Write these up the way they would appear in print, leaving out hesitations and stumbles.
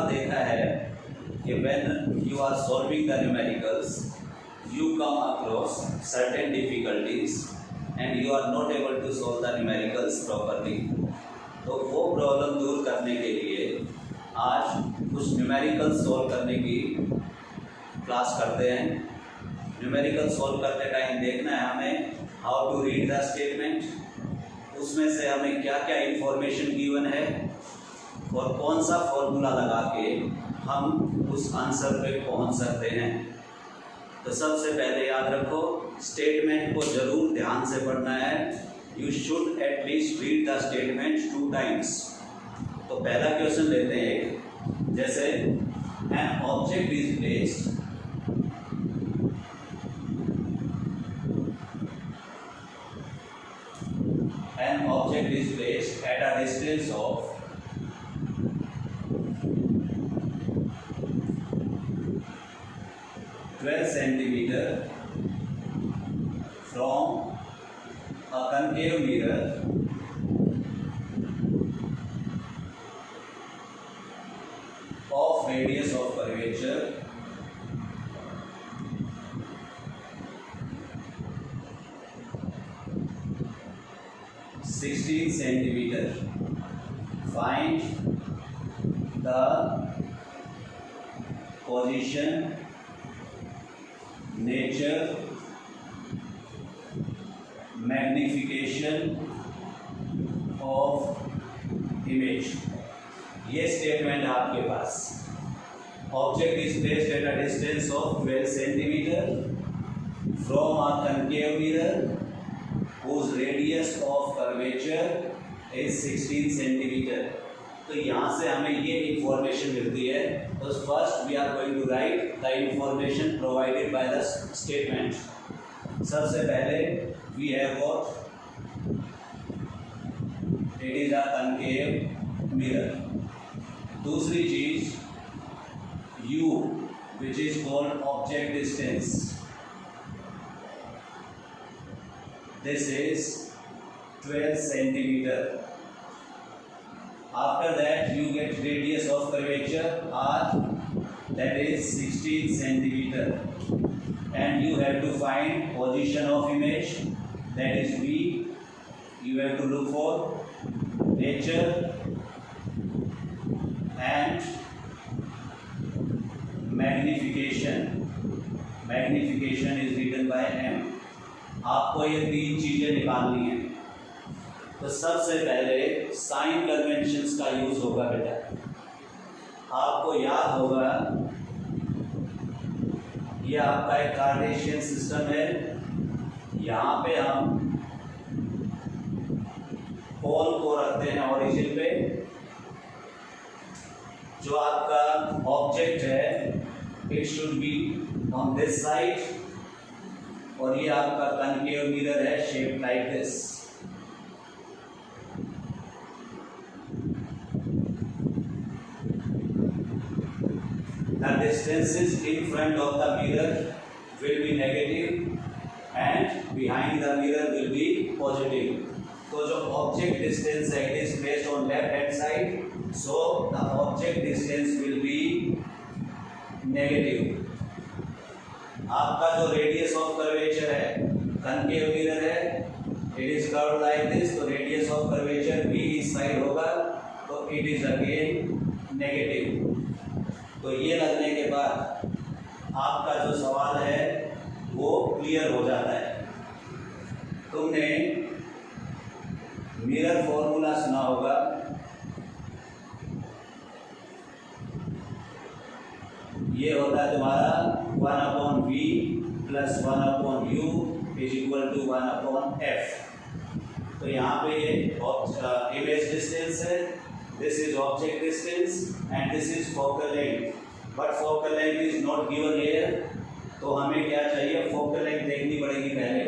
बार देखा है कि when you are solving the numericals you come across certain difficulties and you are not able to solve the numericals properly. तो वो problem दूर करने के लिए आज कुछ न्यूमेरिकल सॉल्व करने की क्लास करते हैं। न्यूमेरिकल सॉल्व करते टाइम देखना है हमें how to read the statement, उसमें से हमें क्या क्या इंफॉर्मेशन गिवन है और कौन सा फॉर्मूला लगा के हम उस आंसर पे पहुंच सकते हैं। तो सबसे पहले याद रखो, स्टेटमेंट को जरूर ध्यान से पढ़ना है। You should at least read the statement 2 times. तो पहला क्वेश्चन लेते हैं एक, जैसे an object is placed at a distance of 12 centimeter from a concave mirror of radius of curvature 16 centimeter. Find the position, nature, magnification of image. ये statement है आपके पास। Object is placed at a distance of 12 centimetre from a concave mirror whose radius of curvature is 16 centimetre. तो यहाँ से हमें ये information मिलती है। तो first we are going to write the information provided by the statement. सबसे पहले we have what, it is a concave mirror. दूसरी चीज u which is called object distance, this is 12 centimeter. After that you get radius of curvature r, that is 16 centimeter, and you have to find position of image, that is v. You have to look for nature and magnification. Magnification is written by m. आपको ये 3 चीजें निकालनी है। तो सबसे पहले sign conventions का use होगा बेटा। आपको याद होगा ये आपका एक कार्टेशियन सिस्टम है। यहाँ पे हम पोल को रखते हैं ओरिजिन पे। जो आपका ऑब्जेक्ट है it should be on this side, और ये आपका कनकेव मिरर है shape like this. The distances in front of the mirror will be negative and behind the mirror will be positive. तो जो object distance है it is placed on left hand side, so the object distance will be negative. आपका जो radius of curvature है, concave mirror है, it is curved like this, तो radius of curvature भी इस साइड होगा, तो इट इज अगेन नेगेटिव। तो ये लगने के बाद आपका जो सवाल है वो क्लियर हो जाता है। तुमने मिरर फॉर्मूला सुना होगा, ये होता है तुम्हारा 1/v + 1/u is equal to 1/f। तो यहाँ पे ये इमेज डिस्टेंस है, this is object distance and this is focal length, but focal length is not given here. तो हमें क्या चाहिए, फोकल लेंथ देखनी पड़ेगी पहले।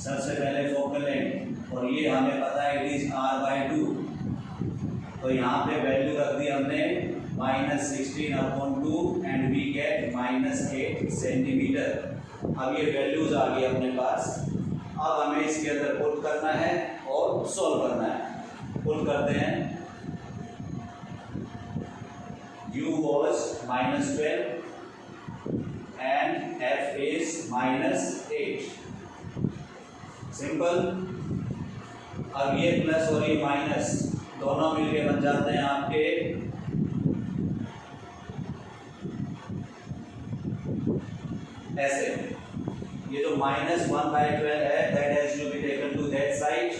सबसे पहले फोकल लेंथ, और ये हमें पता है इट इज r/2। तो यहाँ पे वैल्यू रख दी हमने -16/2 एंड वी गेट -8 सेंटीमीटर। अब ये वैल्यूज आ गई अपने पास। अब हमें इसके अंदर पुट करना है और सॉल्व करना है। पुट करते हैं u was -12 and f is -8. Simple. अब ये प्लस और ये माइनस दोनों मिलके बन जाते हैं आपके ऐसे। ये जो -1/12 है that has to be taken to that side.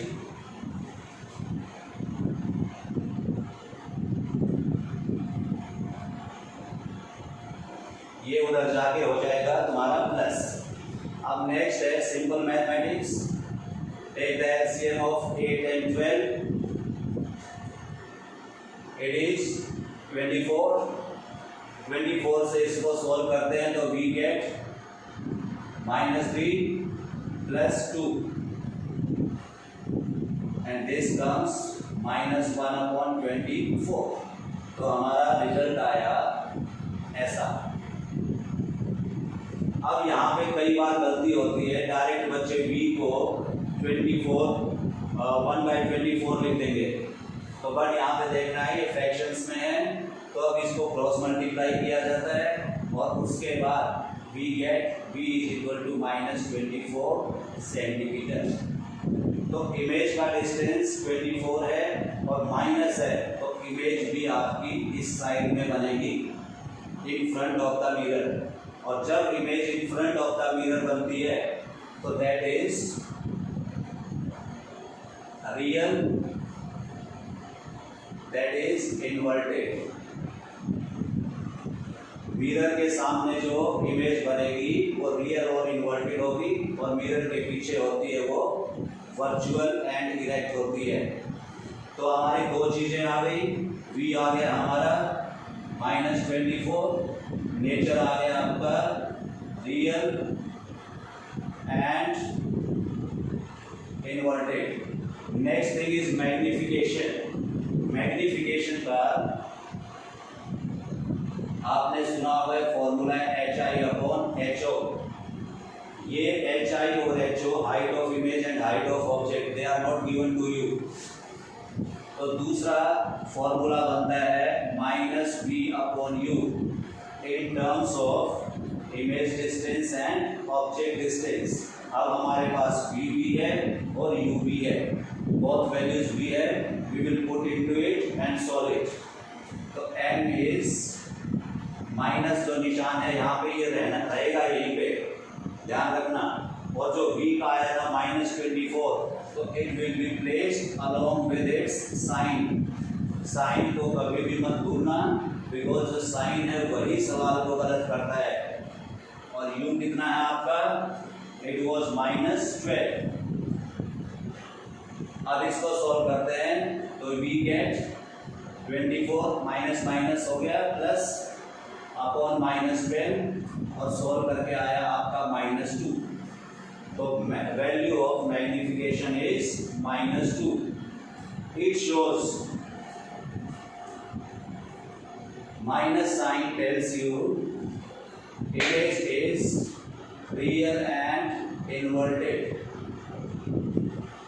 ये उधर जाके हो जाएगा तुम्हारा प्लस। अब नेक्स्ट है simple mathematics. Take the LCM of 8 and 12, it is 24। 24 से इसको सॉल्व करते हैं तो we get -3 + 2 and this comes -1/24। तो हमारा रिजल्ट आया ऐसा। अब यहाँ पे कई बार गलती होती है, डायरेक्ट बच्चे v को 1/24 लिख देंगे। तो बट यहाँ पे देखना है ये फ्रैक्शंस में है, तो अब इसको क्रॉस मल्टीप्लाई किया जाता है और उसके बाद वी गेट v = -24 सेंटीमीटर। तो इमेज का डिस्टेंस 24 है और माइनस है, तो इमेज भी आपकी इस साइड में बनेगी in front of the mirror. और जब image in front of the mirror बनती है तो that is real, that is inverted. Mirror के सामने जो इमेज बनेगी वो रियल और इन्वर्टेड होगी, और मिरर के पीछे होती है वो वर्चुअल एंड इरेक्ट होती है। तो हमारी दो चीजें आ गई, v आ गया हमारा -24, नेचर आ गया आपका real and inverted. Next thing is magnification. Magnification का आपने सुना होगा फॉर्मूला HI/HO। ये HI और HO height of image and height of object, they are not given to you. तो दूसरा फॉर्मूला बनता है -V/U in terms of image distance and object distance। अब हमारे पास v भी है और u भी है, both values भी है, we will put into it and solve it। तो m is माइनस जो निशान है यहाँ पे ये रहेगा यहीं पे, ध्यान रखना। और जो v का आएगा -24, तो it will be placed along with its sign। Sign को कभी भी मत भूलना, बिकॉज जो साइन है वही सवाल को गलत करता है। और u कितना है आपका, इट वॉज -12। अब इसको सॉल्व करते हैं तो वी गेट 24 माइनस हो गया प्लस अपॉन -12 और सॉल्व करके आया आपका -2। तो value of magnification is -2। It shows minus sign tells you image is real and inverted।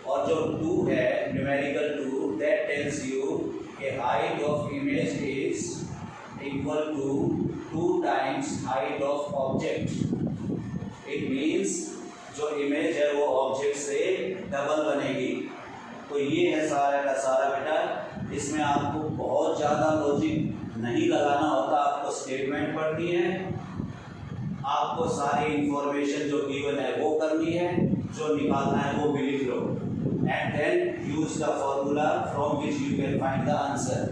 और जो 2 है न्यूमेरिकल 2, that tells you कि height of image is equal to 2 times height of object। it means जो image है वो object से double बनेगी। तो ये है सारा का सारा बेटा। इसमें आपको बहुत ज़्यादा लॉजिक नहीं लगाना होता, आपको स्टेटमेंट पढ़नी है, आपको सारी इंफॉर्मेशन जो गिवन है वो करनी है, जो निकालना है वो भी लिख लो, and then use the formula from which you can find the answer.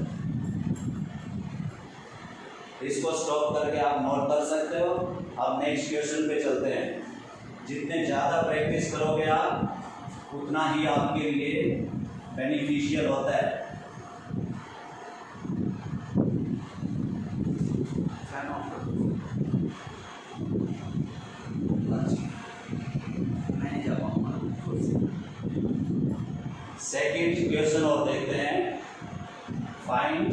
इसको स्टॉप करके आप नोट कर सकते हो। अब नेक्स्ट क्वेश्चन पे चलते हैं। जितने ज़्यादा प्रैक्टिस करोगे आप उतना ही आपके लिए बेनिफिशियल होता है। सेकेंड क्वेश्चन और देखते हैं। Find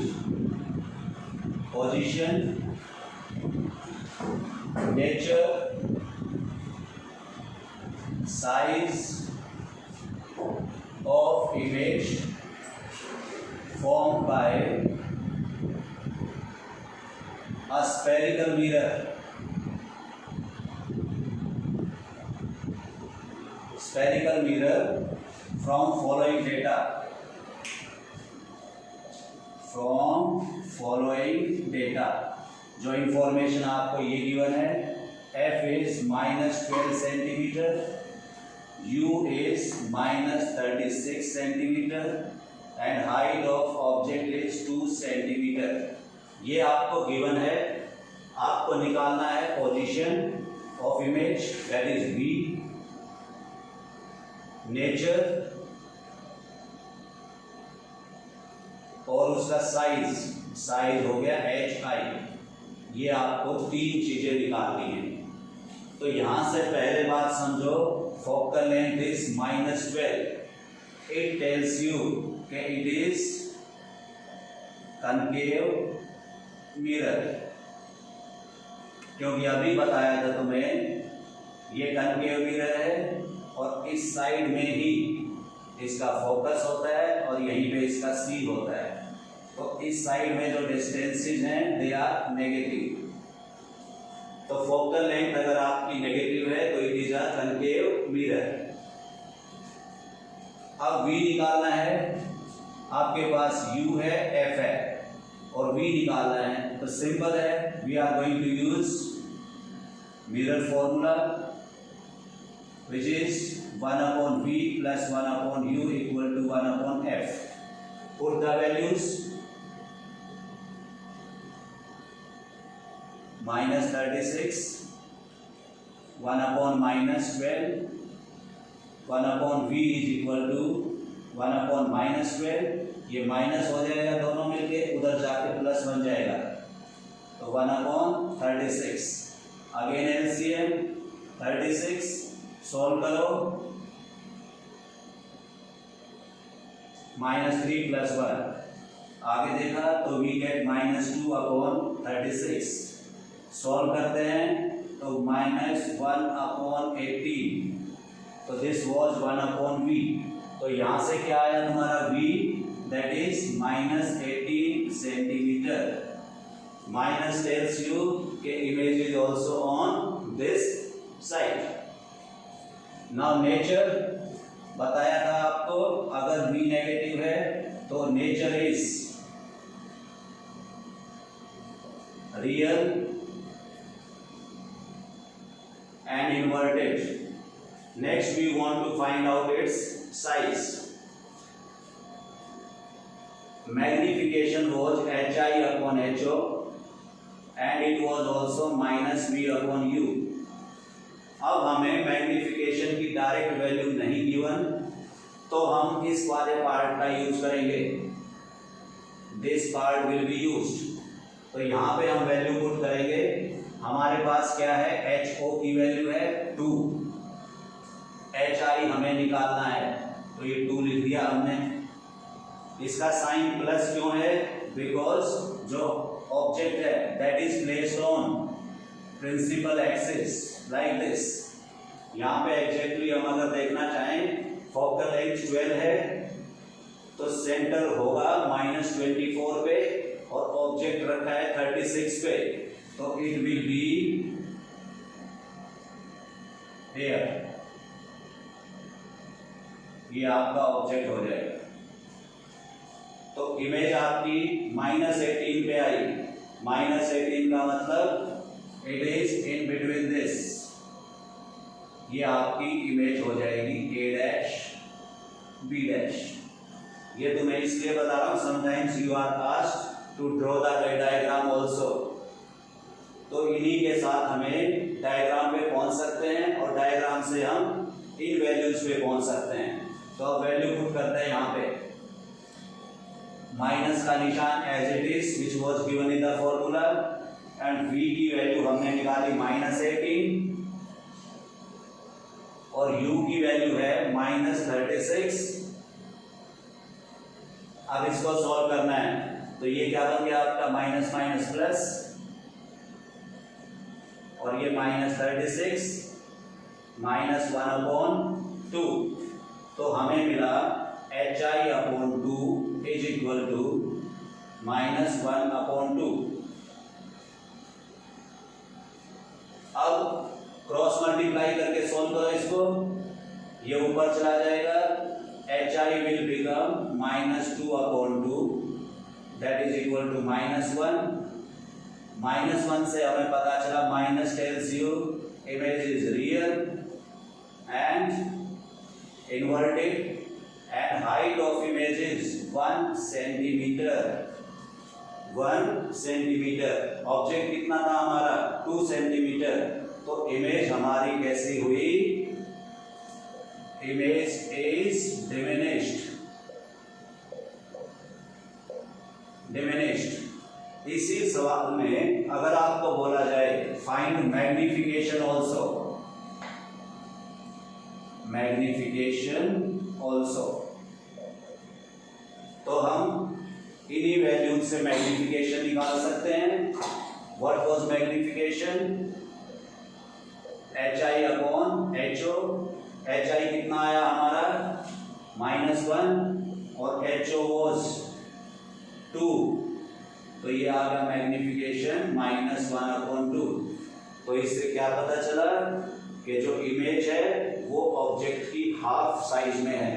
position, nature, size of image formed by A spherical mirror. Spherical mirror from following data. From following data. जो इंफॉर्मेशन आपको ये गिवन है, f is -12 centimetre, u is -36 centimetre and height of object is 2 centimetre. ये आपको given है. आपको निकालना है position of image, that is v, nature और उसका साइज हो गया hi. ये आपको 3 चीजें निकालनी है. तो यहां से पहले बात समझो, focal length is -12. It tells you कि इट इज कनकेव मिरर, क्योंकि अभी बताया था तुम्हें ये कनकेव मिरर है और इस साइड में ही इसका फोकस होता है और यहीं पे इसका सी होता है. तो इस साइड में जो डिस्टेंसेस हैं दे आर नेगेटिव. तो फोकल लेंथ अगर आपकी नेगेटिव है तो it is a concave mirror. अब v निकालना है. आपके पास u है, f है और v निकालना है. तो सिंपल है, we are going to use mirror formula which is 1/v plus 1/u equal to 1/f. Put the values. -36, 1/-12, 1/v is equal to 1/-12. ये माइनस हो जाएगा दोनों मिलके, उधर जाके प्लस बन जाएगा. तो 1/36. अगेन एलसीएम 36, सॉल्व करो. -3 + 1 आगे देखा तो वी गेट -2/36. सॉल्व करते हैं तो -1/18. तो दिस वाज 1/v. तो यहां से क्या आया तुम्हारा v, that is -18 centimetre. Minus tells you कि image is also on this side. Now nature बताया था आपको, अगर v नेगेटिव है तो nature is real and inverted. Next we want to find out its size. Magnification was hi/ho and it was also -v/u. अब हमें magnification की direct value नहीं गिवन, तो हम इस वाले पार्ट का यूज करेंगे. This part will be used. तो यहाँ पे हम वैल्यू पुट करेंगे. हमारे पास क्या है, HO की वैल्यू है 2, HI हमें निकालना है तो ये 2 लिख दिया हमने. इसका साइन प्लस क्यों है, बिकॉज जो ऑब्जेक्ट है that is placed on principal axis like this. यहाँ पे एग्जैक्टली हम अगर देखना चाहें, फोकल लेंथ 12 है तो सेंटर होगा -24 पे और ऑब्जेक्ट रखा है 36 पे, तो इट विल बी हियर. ये आपका ऑब्जेक्ट हो जाएगा. तो इमेज आपकी -18 पे आई. -18 का मतलब it is in between this. ये आपकी इमेज हो जाएगी A' B'. ये तुम्हें इसलिए बता रहा हूं, sometimes you are asked to draw the diagram also. तो इन्हीं के साथ हमें डायग्राम पे पहुंच सकते हैं और डायग्राम से हम इन वैल्यूज पे पहुंच सकते हैं. तो अब वैल्यू पुट करते हैं यहाँ पे. माइनस का निशान as it is which was given in the formula and v की वैल्यू हमने निकाली -18 और u की वैल्यू है -36. अब इसको सॉल्व करना है तो ये क्या बन गया आपका माइनस माइनस प्लस और ये -36 -1/2. तो हमें मिला hi/2 इज इक्वल टू -1/2. अब क्रॉस मल्टीप्लाई करके सोल्व करो इसको, ये ऊपर चला जाएगा, HI will become -2/2 that is equal to -1। -1 से हमें पता चला minus tells you image is real and inverted and height of image is 1 centimeter। 1 centimeter, object कितना था हमारा 2 सेंटीमीटर, तो इमेज हमारी कैसी हुई, इमेज इज डिमिनिश्ड। इसी सवाल में अगर आपको बोला जाए फाइंड मैग्निफिकेशन ऑल्सो, तो हम इन्हीं वैल्यूज से मैग्निफिकेशन निकाल सकते हैं। What was magnification, HI/HO, HI कितना आया हमारा -1 और HO वाज 2, तो ये आ गया मैग्निफिकेशन -1/2। तो इससे क्या पता चला कि जो इमेज है वो ऑब्जेक्ट की हाफ साइज में है,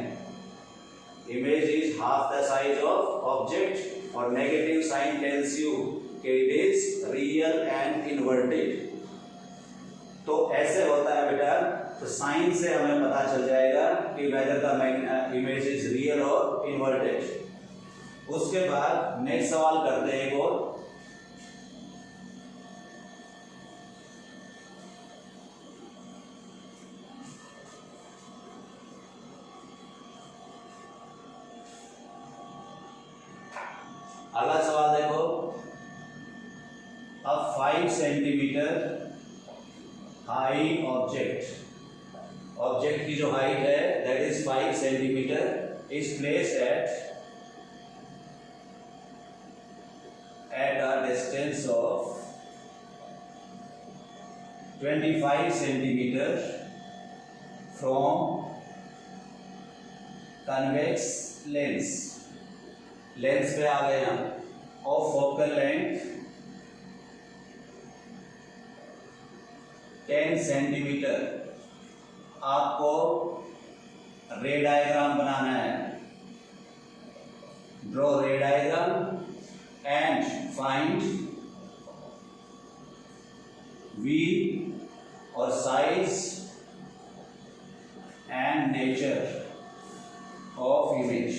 image is half the size of object, और नेगेटिव साइन टेल्स यू कि it is real and inverted. तो ऐसे होता है बेटा, तो साइन से हमें पता चल जाएगा कि whether the image is real और इन्वर्टेड। उसके बाद नेक्स्ट सवाल करते हैं एक और, अगला सवाल देखो, अब 5 सेंटीमीटर हाई ऑब्जेक्ट की जो हाइट है that is 5 centimetre is placed at a distance of 25 centimetre from convex lens पे आ गए हम, और फोकल लेंथ 10 सेंटीमीटर। आपको रे डायग्राम बनाना है, draw ray diagram and find v और size and nature of image.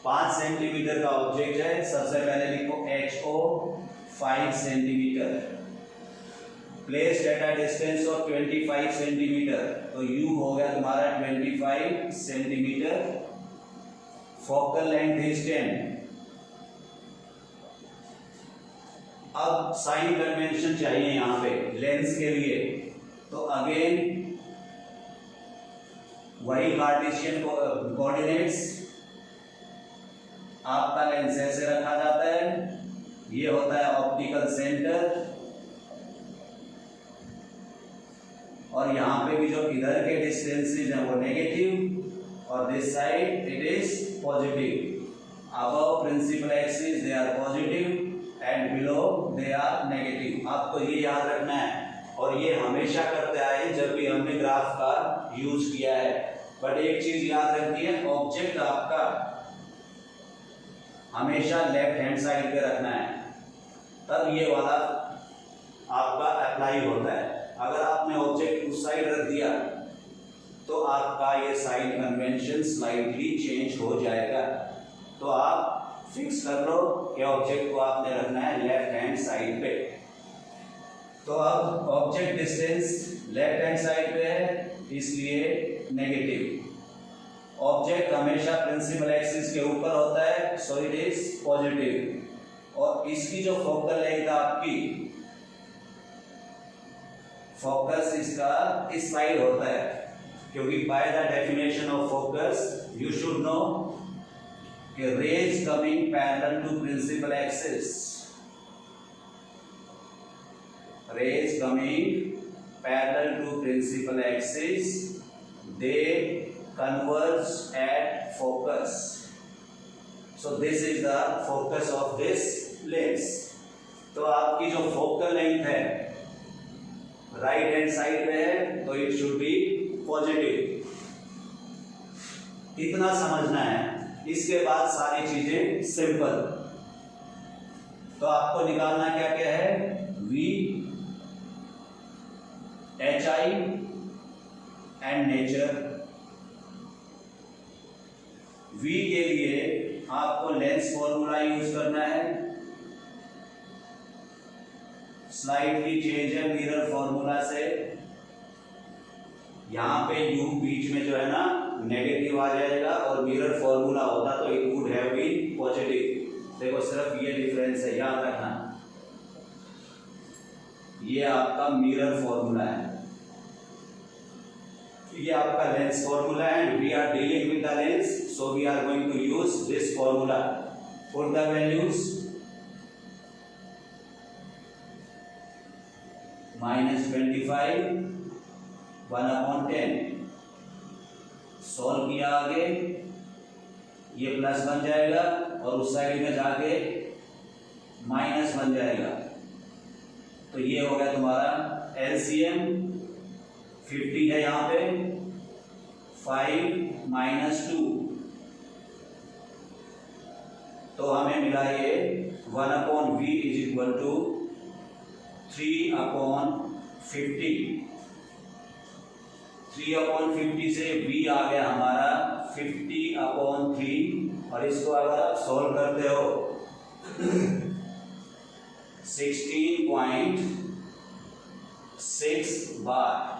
5 centimetre का ऑब्जेक्ट है, सबसे पहले लिखो HO 5 centimetre, placed at a distance of 25 centimetre, तो U हो गया तुम्हारा 25 सेंटीमीटर, फोकल लेंथ इज 10। अब साइन कन्वेंशन चाहिए यहाँ पे लेंस के लिए, तो अगेन वही कार्टेशियन कोऑर्डिनेट्स, आपका लेंस ऐसे रखा जाता है, ये होता है ऑप्टिकल सेंटर, और यहाँ पे भी जो इधर के डिस्टेंसेस हैं वो नेगेटिव और this side it is positive. Above principal axis they are positive and below they are negative. आपको ये याद रखना है, और ये हमेशा करते आए जब भी हमने ग्राफ का यूज किया है। बट एक चीज याद रखनी है, ऑब्जेक्ट आपका हमेशा लेफ्ट हैंड साइड पे रखना है, तब ये वाला आपका अप्लाई होता है। अगर आपने ऑब्जेक्ट उस साइड रख दिया तो आपका ये साइन कन्वेंशन स्लाइटली चेंज हो जाएगा। तो आप फिक्स कर लो कि ऑब्जेक्ट को आपने रखना है लेफ्ट हैंड साइड पे। तो अब object distance left hand side पे है, इसलिए नेगेटिव। ऑब्जेक्ट हमेशा प्रिंसिपल एक्सिस के ऊपर होता है, सो इट इज पॉजिटिव। और इसकी जो फोकल लेंथ आपकी, फोकस इसका इस साइड होता है, क्योंकि by the definition of focus you should know कि rays coming parallel to principal axis, rays coming parallel to principal axis, they converge at focus. So this is the focus of this lens. तो आपकी जो focal length है right hand side पे है तो it should B positive. इतना समझना है, इसके बाद सारी चीजें सिंपल। तो आपको निकालना क्या क्या है, V, HI and nature. V के लिए आपको लेंस फॉर्मूला यूज करना है, स्लाइडली चेंज है मिरर फॉर्मूला से। यहां पे U बीच में जो है ना नेगेटिव आ जाएगा और मिरर फॉर्मूला होता तो it would have been positive. देखो सिर्फ ये डिफरेंस है, याद रखना। ये आपका मिरर फॉर्मूला है, ये आपका लेंस फॉर्मूला है, and we are dealing with the lens, so we are going to use this formula. Put the values -25 1/10। Solve किया आगे, ये प्लस बन जाएगा और उस साइड में जाके माइनस बन जाएगा। तो ये हो गया तुम्हारा एलसीएम 50 है यहाँ पे, 5 - 2, तो हमें मिला ये 1/V = 3/50। 3/50 से V आ गया हमारा 50/3, और इसको अगर आप सॉल्व करते हो 16.6 बार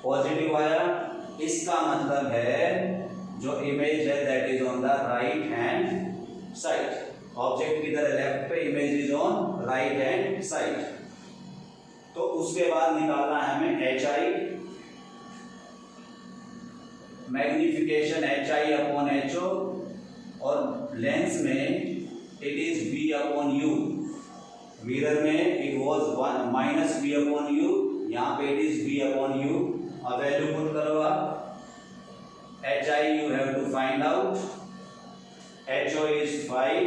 पॉजिटिव आया। इसका मतलब है जो इमेज है that is on the right hand side. Object किधर है, लेफ्ट पे, image is on right hand side. तो उसके बाद निकालना है हमें HI, मैग्निफिकेशन HI/HO, और लेंस में इट इज V/U। मिरर में इट वाज -V/U, यहाँ पे इट इज V/U। अब वैल्यू पुट करो आप। HI you have to find out, HO is 5,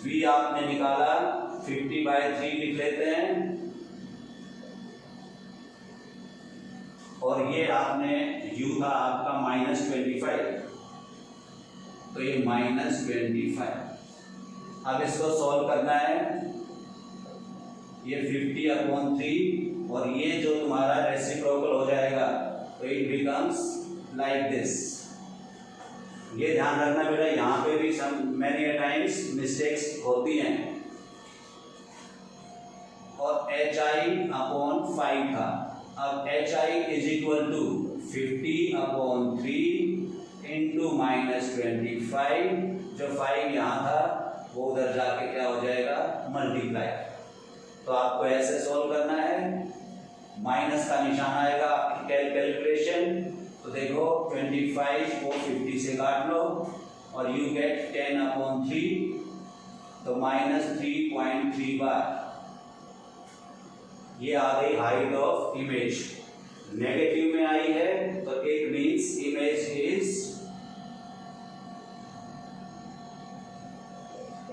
V आपने निकाला 50/3 लिख लेते हैं, और ये आपने U था आपका -25, तो ये -25। अब इसको सॉल्व करना है, ये 50/3, और ये जो तुम्हारा रेसिप्रोकल हो जाएगा तो इट बिकम्स लाइक दिस। ये ध्यान रखना बेटा, यहाँ पे भी मेनी टाइम्स मिस्टेक्स होती हैं। और HI/5 था, अब HI = 50/3 × -25, जो 5 यहाँ था वो उधर जाके क्या हो जाएगा, मल्टीप्लाई। तो आपको ऐसे सॉल्व करना है, माइनस का निशान आएगा आपकी कैलकुलेशन। तो देखो 25 को 50 से काट लो और यू गेट 10/3, तो -3.3 बार। ये आ गई हाइट ऑफ इमेज। नेगेटिव में आई है तो it means image is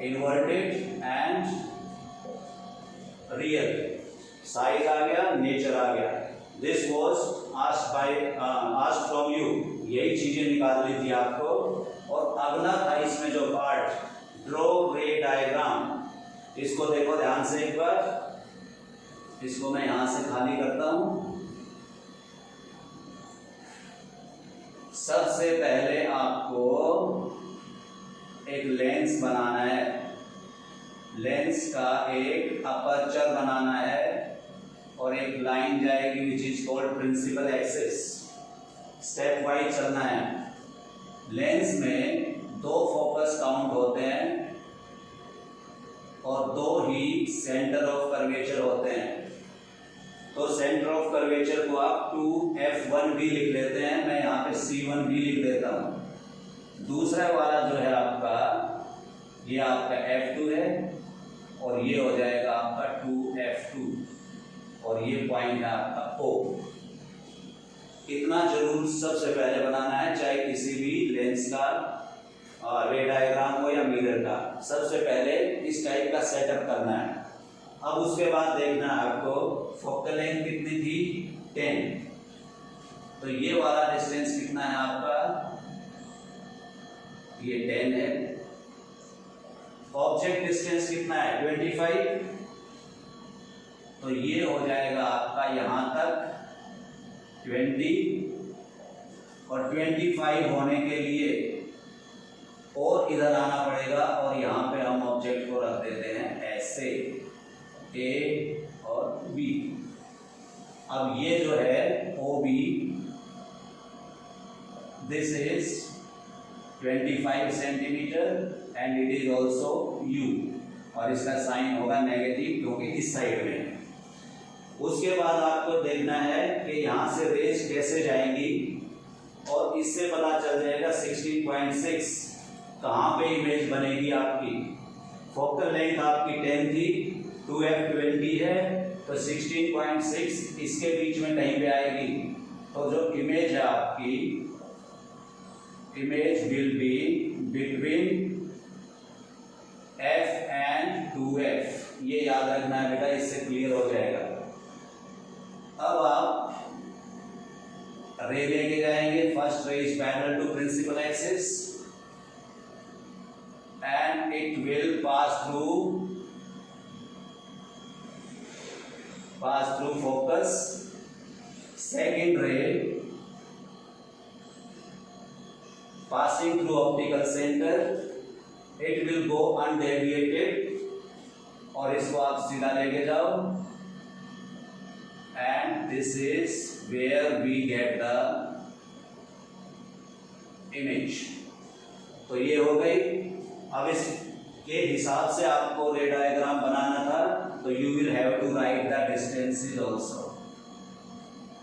inverted and real. Size आ गया, नेचर आ गया। This was asked from you, यही चीजें निकालनी थी आपको। और अगला था इसमें जो पार्ट, ड्रॉ रे डायग्राम। इसको देखो ध्यान से एक बार, इसको मैं यहां से खाली करता हूं। सबसे पहले आपको एक लेंस बनाना है, लेंस का एक अपर्चर बनाना है, और एक लाइन जाएगी which is called principal axis. Step wise चलना है। लेंस में 2 फोकस काउंट होते हैं और 2 ही सेंटर ऑफ कर्वेचर होते हैं। तो सेंटर ऑफ कर्वेचर को आप 2F1 भी लिख लेते हैं, मैं यहाँ पे C1 भी लिख देता हूँ। दूसरा वाला जो है आपका, ये आपका F2 है, और ये हो जाएगा आपका 2F2, और ये पॉइंट है आपका O। इतना जरूर सबसे पहले बनाना है, चाहे किसी भी लेंस का रे डायग्राम को या मिरर का। सबसे पहले इस टाइप का सेटअप करना है। अब उसके बाद देखना है आपको फोकल लेंथ कितनी थी 10, तो ये वाला डिस्टेंस कितना है आपका, ये 10 है। ऑब्जेक्ट डिस्टेंस कितना है 25, तो ये हो जाएगा आपका यहां तक 20, और 25 होने के लिए और इधर आना पड़ेगा, और यहां पे हम ऑब्जेक्ट को रख देते हैं ऐसे ए और बी। अब ये जो है O B, this is 25 centimeter and it is also u, और इसका साइन होगा नेगेटिव क्योंकि इस साइड में। उसके बाद आपको देखना है कि यहां से रेज कैसे जाएंगी, और इससे पता चल जाएगा 16.6 कहां पे इमेज बनेगी आपकी। फोकल लेंथ आपकी 10 थी, 2f 20 है, तो 16.6 इसके बीच में कहीं पे आएगी। तो जो इमेज है आपकी, image will be between f and 2f। ये याद रखना है बेटा, इससे क्लियर हो जाएगा। अब आप रे लेके जाएंगे। First ray is parallel to principal axis and it will pass through focus. Second ray passing through optical center, it will go undeviated, और इसको आप सीधा लेके जाओ, and this is where we get the image। तो ये हो गई। अब इसके हिसाब से आपको रे डायग्राम बनाना था, तो you will have to write the distances also।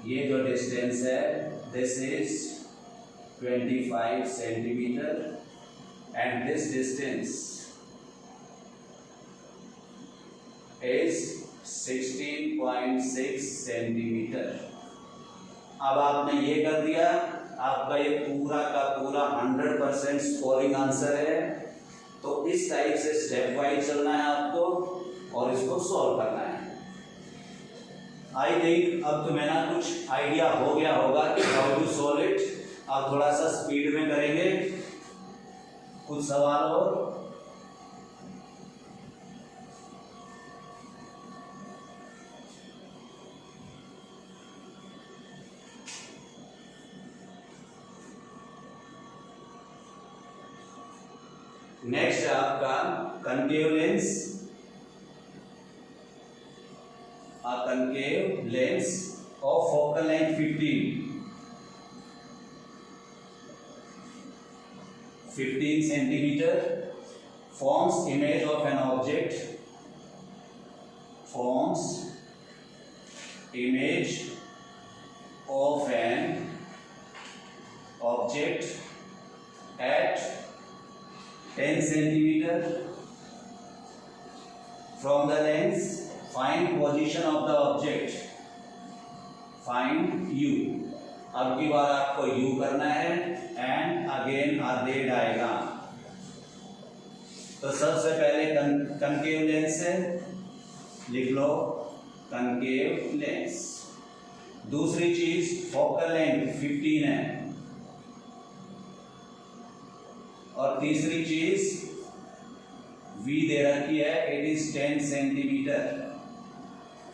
ये जो डिस्टेंस है this is 25 centimeter and this distance is 16.6 centimeter। अब आपने ये कर दिया, आपका ये पूरा का पूरा 100% स्कोरिंग आंसर है। तो इस टाइप से स्टेप वाइज चलना है आपको और इसको सॉल्व करना है। आई थिंक अब तुम्हें ना कुछ आइडिया हो गया होगा कि हाउ टू सॉल्व इट। अब थोड़ा सा स्पीड में करेंगे कुछ सवाल और। नेक्स्ट है आपका concave lens. Concave lens of focal length 15 centimeter forms image of an object, forms image of an object at 10 centimeter from the lens। Find position of the object, find u। अब की बार आपको u करना है and again आ रे diagram. तो सबसे पहले concave lens है, लिख लो कनकेव लेंस। दूसरी चीज फोकल लेंथ 15 है, और तीसरी चीज v दे रखी है, इट इज 10 सेंटीमीटर,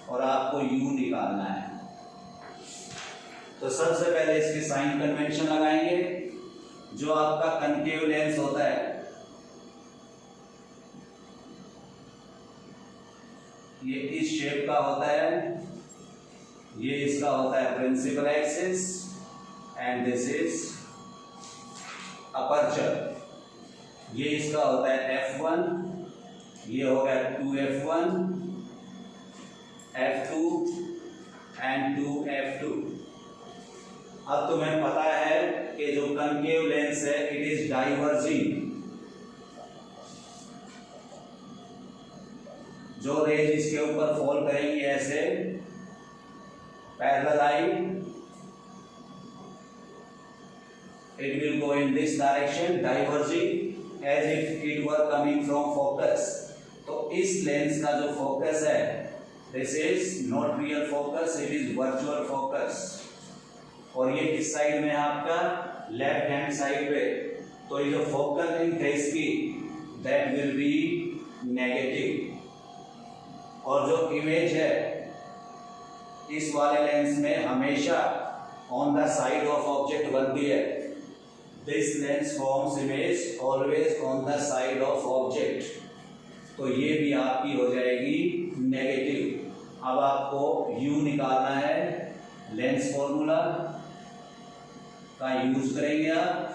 और आपको u निकालना है। तो सबसे पहले इसके साइन कन्वेंशन लगाएंगे। जो आपका कनकेव लेंस होता है, ये इस शेप का होता है, ये इसका होता है principal axis and this is aperture. ये इसका होता है f1, ये हो गया 2f1, f2 एंड 2f2। अब तुम्हें पता है कि जो कनकेव लेंस है इट इज डाइवर्जिंग। जो रेज इसके ऊपर फॉल करेंगी ऐसे parallel line, it will go in this direction diverging, as if it were coming from focus. तो इस लेंस का जो फोकस है, this is not real focus, it is virtual focus. और ये किस साइड में है आपका, लेफ्ट हैंड साइड पे। तो ये जो फोकल लेंथ है इसकी, दैट विल बी नेगेटिव। और जो इमेज है इस वाले लेंस में हमेशा on the side of object बनती है। This lens forms image always on the side of object. तो ये भी आपकी हो जाएगी नेगेटिव। अब आपको u निकालना है, लेंस फॉर्मूला का यूज करेंगे आप।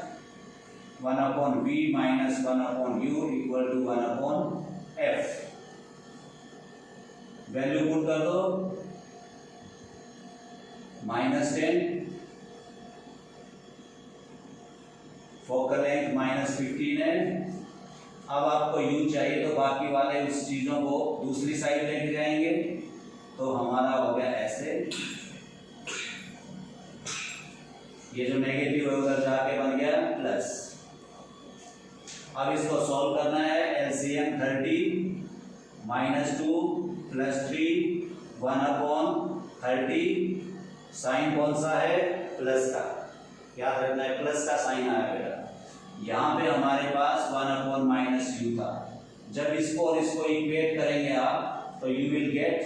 1/v minus 1/u equal to 1/f। Value put कर दो, -10, फोकल लेंथ -15 है। अब आपको u चाहिए तो बाकी वाले उस चीजों को दूसरी साइड लेके जाएंगे। तो हमारा हो गया ऐसे, ये जो नेगेटिव है उधर जाके बन गया प्लस। अब इसको सॉल्व करना है, एलसीएम 30 -2 + 3 1/30। साइन कौन सा है, प्लस का, याद रखना है प्लस का साइन आया बेटा। यहाँ पे हमारे पास 1/-u था। जब इसको और इसको इक्वेट करेंगे आप तो you will get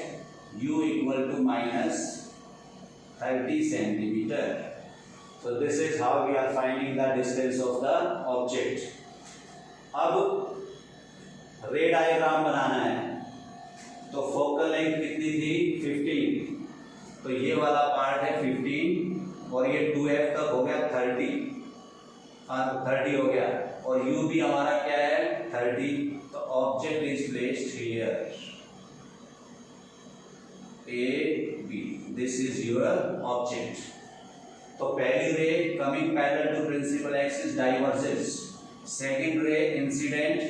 u equal to -30 centimeter. So this is how we are finding the distance of the object. अब रे डायग्राम बनाना है। तो फोकल लेंथ कितनी थी, 15। तो ये वाला पार्ट है 15 और ये 2f तक हो गया 30 हो गया। और u भी हमारा क्या है, 30। तो object is placed here, A B, this is your object. तो पहली ray coming parallel to principal axis diverges, second ray incident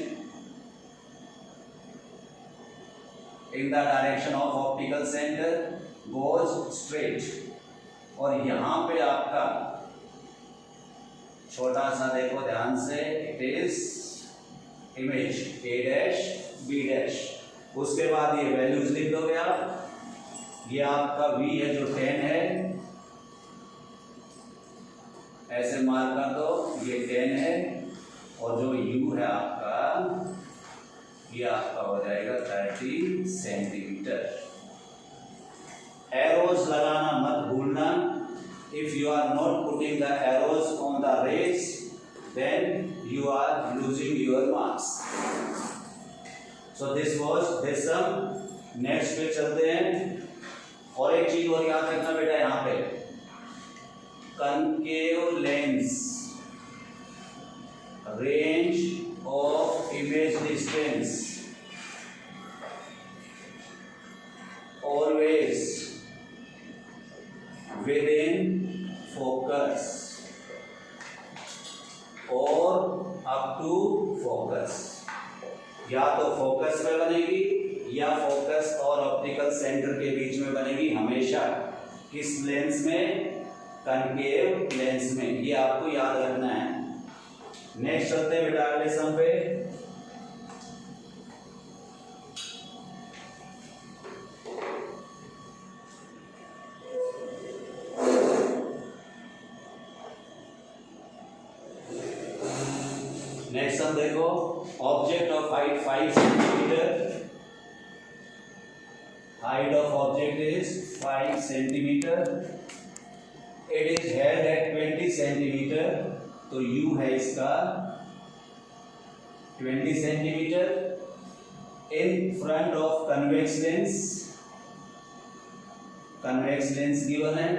in the direction of optical centre goes straight. और यहां पे आपका छोटा सा देखो ध्यान से, it is image A' B'। उसके बाद ये वैल्यूज लिख दोगे आप। ये आपका v है जो 10 है, ऐसे मार्क कर दो, ये 10 है। और जो u है आपका, ये आपका हो जाएगा 30 सेंटीमीटर। एरोज लगाना मत भूलना। If you are not putting the arrows on the rays then you are losing your marks. So this was this sum. Next पे चलते हैं। और एक चीज और याद रखना बेटा, यहाँ पे concave lens, range of image distance always with in focus और अप टू फोकस। या तो फोकस में बनेगी या फोकस और ऑप्टिकल सेंटर के बीच में बनेगी हमेशा। किस लेंस में, कनकेव लेंस में। ये आपको याद रखना है। नेक्स्ट चलते हैं बेटा अगले सम पे। नेक्स्ट सम देखो, object of height 5 centimetre. Height of object is 5 centimeter. It is held at 20 centimeter. तो u है इसका 20 centimeter. In front of convex lens. Convex lens given है.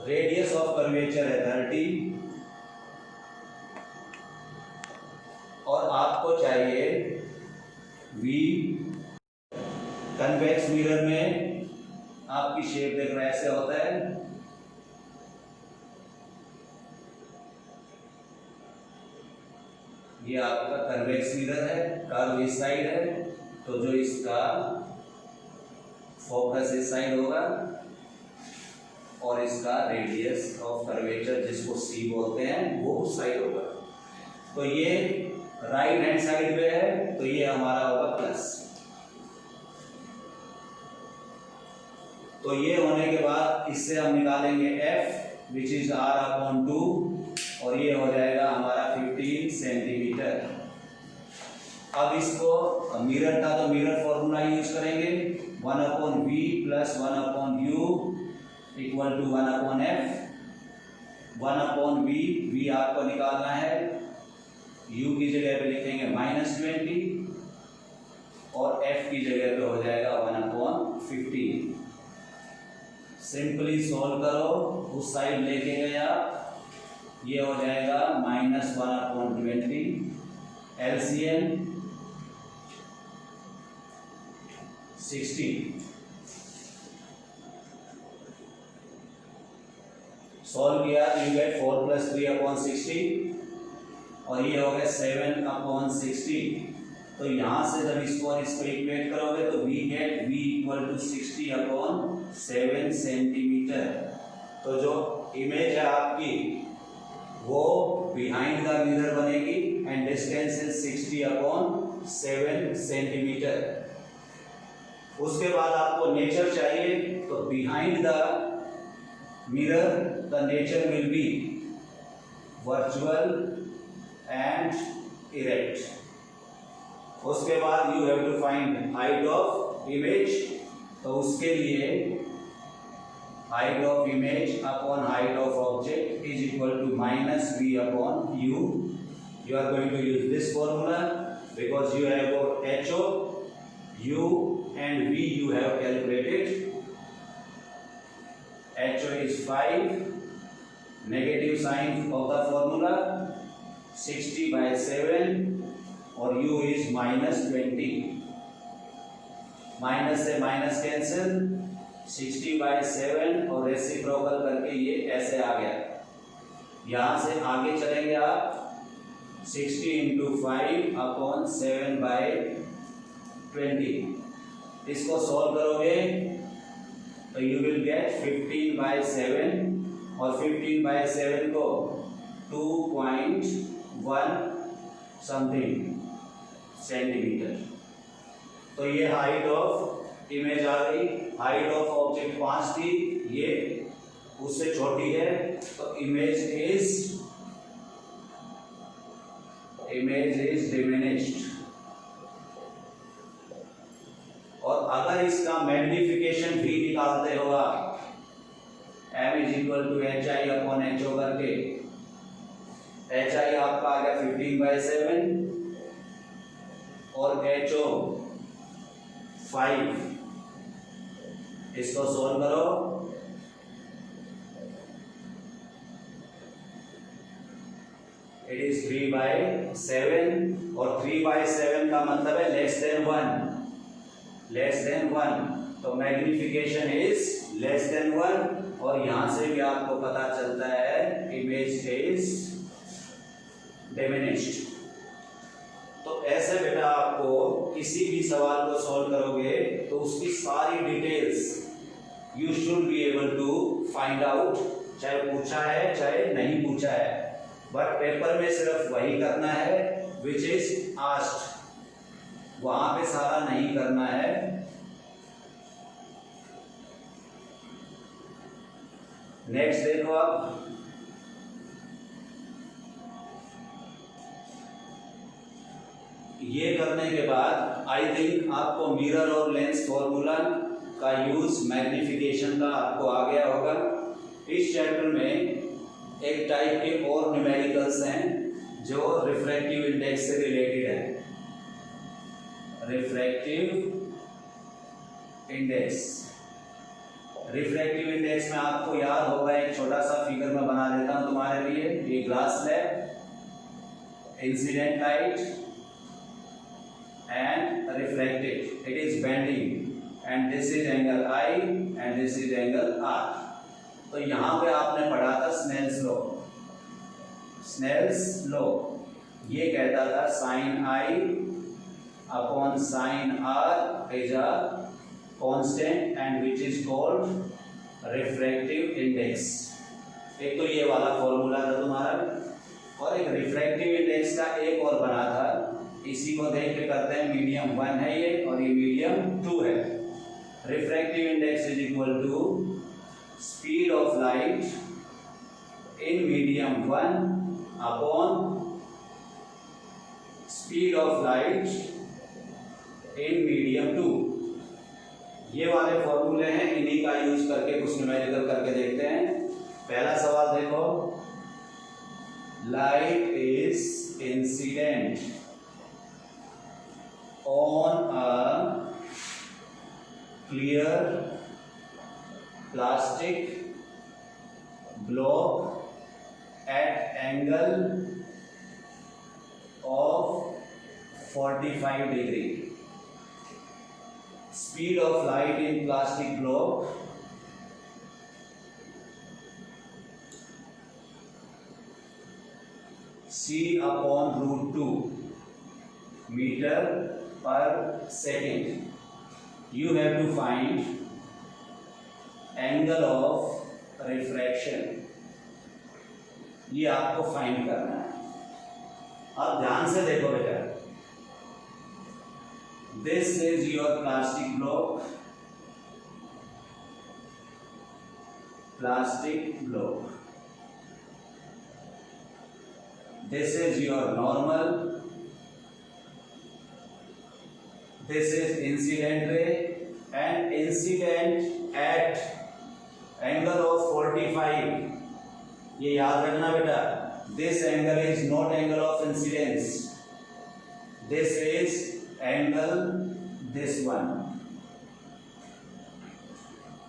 Radius of curvature है 30. और आपको चाहिए v। कन्वेक्स मिरर में आपकी शेप देख रहे ऐसे होता है। ये आपका कन्वेक्स मिरर है, कर्व इस साइड है। तो जो इसका फोकस इस साइड होगा और इसका रेडियस ऑफ कर्वेचर जिसको c बोलते हैं वो उस साइड होगा। तो ये राइट हैंड साइड पे है तो ये हमारा होगा प्लस। तो ये होने के बाद इससे हम निकालेंगे f which is r upon 2 और ये हो जाएगा हमारा 15 सेंटीमीटर। अब इसको मिरर था तो मिरर फॉर्मूला यूज करेंगे, 1 upon v plus 1 upon u equal to 1 upon f। 1 upon v आपको निकालना है, u की जगह पे लिखेंगे -20 और f की जगह पे हो जाएगा 1 अपॉन 15। सिंपली सॉल्व करो, उस साइड लेके गया, ये हो जाएगा -1 अपॉन 20, एलसीएम 60। सॉल्व किया यू गेट 4 प्लस 3 अपॉन 60 और ये हो गया 7 अपॉन 60। तो यहाँ से जब इसको और इसको इक्वेट करोगे तो we get v equal to 60 upon 7 centimeter. तो जो इमेज है आपकी वो बिहाइंड द मिरर बनेगी and distance is 60 upon 7 centimeter. उसके बाद आपको नेचर चाहिए तो behind the mirror the nature will be virtual and erect. उसके बाद you have to find height of image, तो उसके लिए height of image upon height of object is equal to -v upon u। You are going to use this formula because you have got HO, u and v you have calculated. HO is 5, negative sign of the formula 60 by 7 और u is -20। Minus से minus cancel, 60 by 7 और reciprocal करके ये ऐसे आ गया। यहाँ से आगे चलेंगे आप 60 इंटू 5 अपॉन 7 by 20। इसको सॉल्व करोगे तो यू विल गेट 15 by 7 और 15 by 7 को 2.1 समथिंग सेंटीमीटर। तो ये हाइट ऑफ इमेज आ गई। हाइट ऑफ ऑब्जेक्ट 5 थी, ये उससे छोटी है तो इमेज इज डिमिनिश्ड। और अगर इसका मैग्निफिकेशन भी निकालते हो आप, m is equal to HI upon HO करके, HI आपका आ गया 15 by 7 और HO 5। इसको सोल्व करो, इट इज 3 by 7 और 3 by 7 का मतलब है लेस देन 1। तो मैग्निफिकेशन इज लेस देन 1 और यहां से भी आपको पता चलता है इमेज इज डिमिनिश्ड। तो ऐसे बेटा आपको किसी भी सवाल को सॉल्व करोगे तो उसकी सारी details you should be able to find out, चाहे पूछा है चाहे नहीं पूछा है, बट पेपर में सिर्फ वही करना है विच इज आस्क्ड, वहां पे सारा नहीं करना है। नेक्स्ट देखो आप, ये करने के बाद आई थिंक आपको मिरर और लेंस फॉर्मूला का यूज मैग्निफिकेशन का आपको आ गया होगा। इस चैप्टर में एक टाइप के और न्यूमेरिकल्स हैं जो रिफ्रैक्टिव इंडेक्स से रिलेटेड है। रिफ्रैक्टिव इंडेक्स में आपको याद होगा, एक छोटा सा फिगर में बना देता हूं तुम्हारे लिए। ये glass slab, incident light and refracted, it is bending and this is angle I and this is angle R। तो यहाँ पे आपने पढ़ा था स्नेल्स लॉ। ये कहता था sin I upon sin R is a constant and which is called refractive index। एक तो ये वाला फॉर्मूला था तुम्हारा, और एक रिफ्रैक्टिव इंडेक्स का एक और बना था, इसी को देख के करते हैं। मीडियम 1 है ये और ये मीडियम 2 है। Refractive index is equal to speed of light in medium 1 upon speed of light in medium 2। ये वाले फॉर्मूले हैं, इन्हीं का यूज करके कुछ न्यूमेरिकल करके देखते हैं। पहला सवाल देखो, light is incident on a clear plastic block at angle of 45 degree. Speed of light in plastic block c upon root 2 meter per second. You have to find angle of refraction. ये आपको find करना है। अब ध्यान से देखो बेटा, this is your plastic block, this is your normal, this is incident ray, and incident at angle of 45। ये याद रखना बेटा, this angle is not angle of incidence, this is angle this one।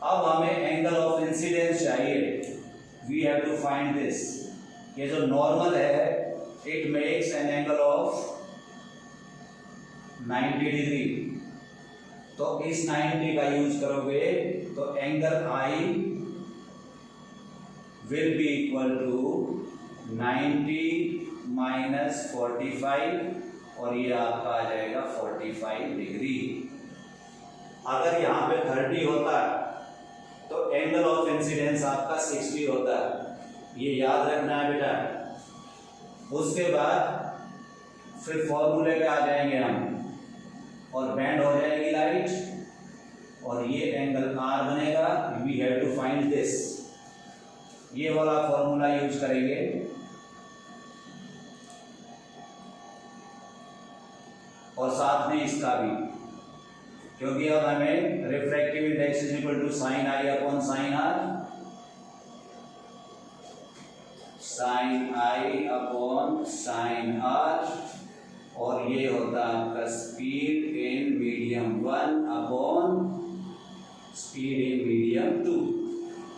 अब हमें एंगल ऑफ इंसिडेंस चाहिए, we have to find this. ये जो normal है, it makes an angle of 90 degree, तो इस 90 का यूज करोगे तो angle I will be equal to 90 minus 45 और ये आपका आ जाएगा 45 डिग्री। अगर यहाँ पे 30 होता तो एंगल ऑफ इंसिडेंस आपका 60 होता, ये याद रखना है बेटा। उसके बाद फिर फॉर्मूले पे आ जाएंगे हम और बैंड हो जाएगी लाइट और ये एंगल आर बनेगा। We have to find this, ये वाला फॉर्मूला यूज करेंगे। और साथ में इसका भी, क्योंकि अब हमें refractive index is equal to sine I upon sine R, sine I upon sine R, और ये होता है आपका speed in medium 1 upon speed in medium 2।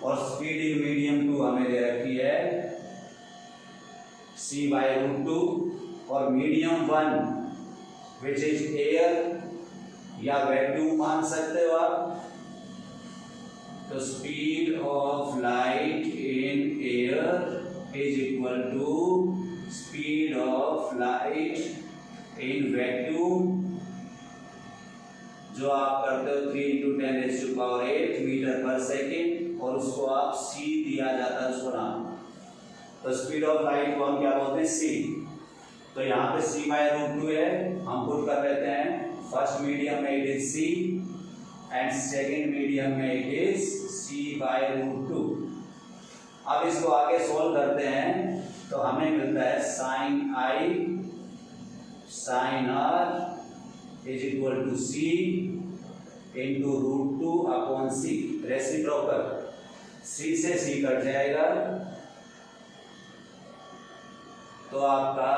और स्पीड इन मीडियम 2 हमें दे रखी है c/√2 और मीडियम 1 विच इज एयर या वैक्यूम मान सकते हो आप। तो speed of light in air is equal to speed of light in vacuum, जो आप करते हो 3 × 10⁸ मीटर पर सेकेंड, और उसको आप c दिया जाता है उसको नाम। तो स्पीड ऑफ लाइट को हम क्या बोलते हैं, c। तो यहाँ पे c/√2 है, हम पुट कर लेते हैं। फर्स्ट मीडियम में it is c and second medium में इट इज c/√2। अब इसको आगे सोल्व करते हैं तो हमें मिलता है sine i sine r is equal to c into √2 upon c। Reciprocal, c से c कट जाएगा तो आपका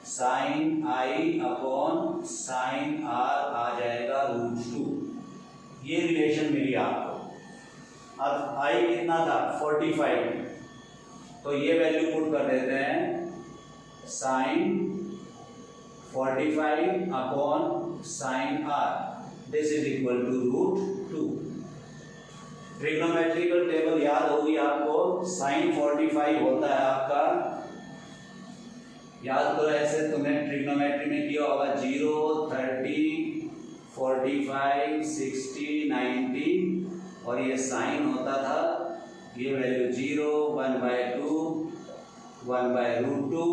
साइन आई अपॉन साइन आर आ जाएगा √2। ये रिलेशन मिली आपको। अब आई कितना था 45, तो ये वैल्यू पुट कर देते हैं, sine 45 upon sine R, this is equal to √2। Trigonometrical table याद होगी आपको, साइन 45 होता है आपका, याद करो ऐसे तुमने ट्रिग्नोमेट्री में किया होगा, 0, 30, 45, 60, 90, और ये साइन होता था, ये वैल्यू 0, 1/2, 1/√2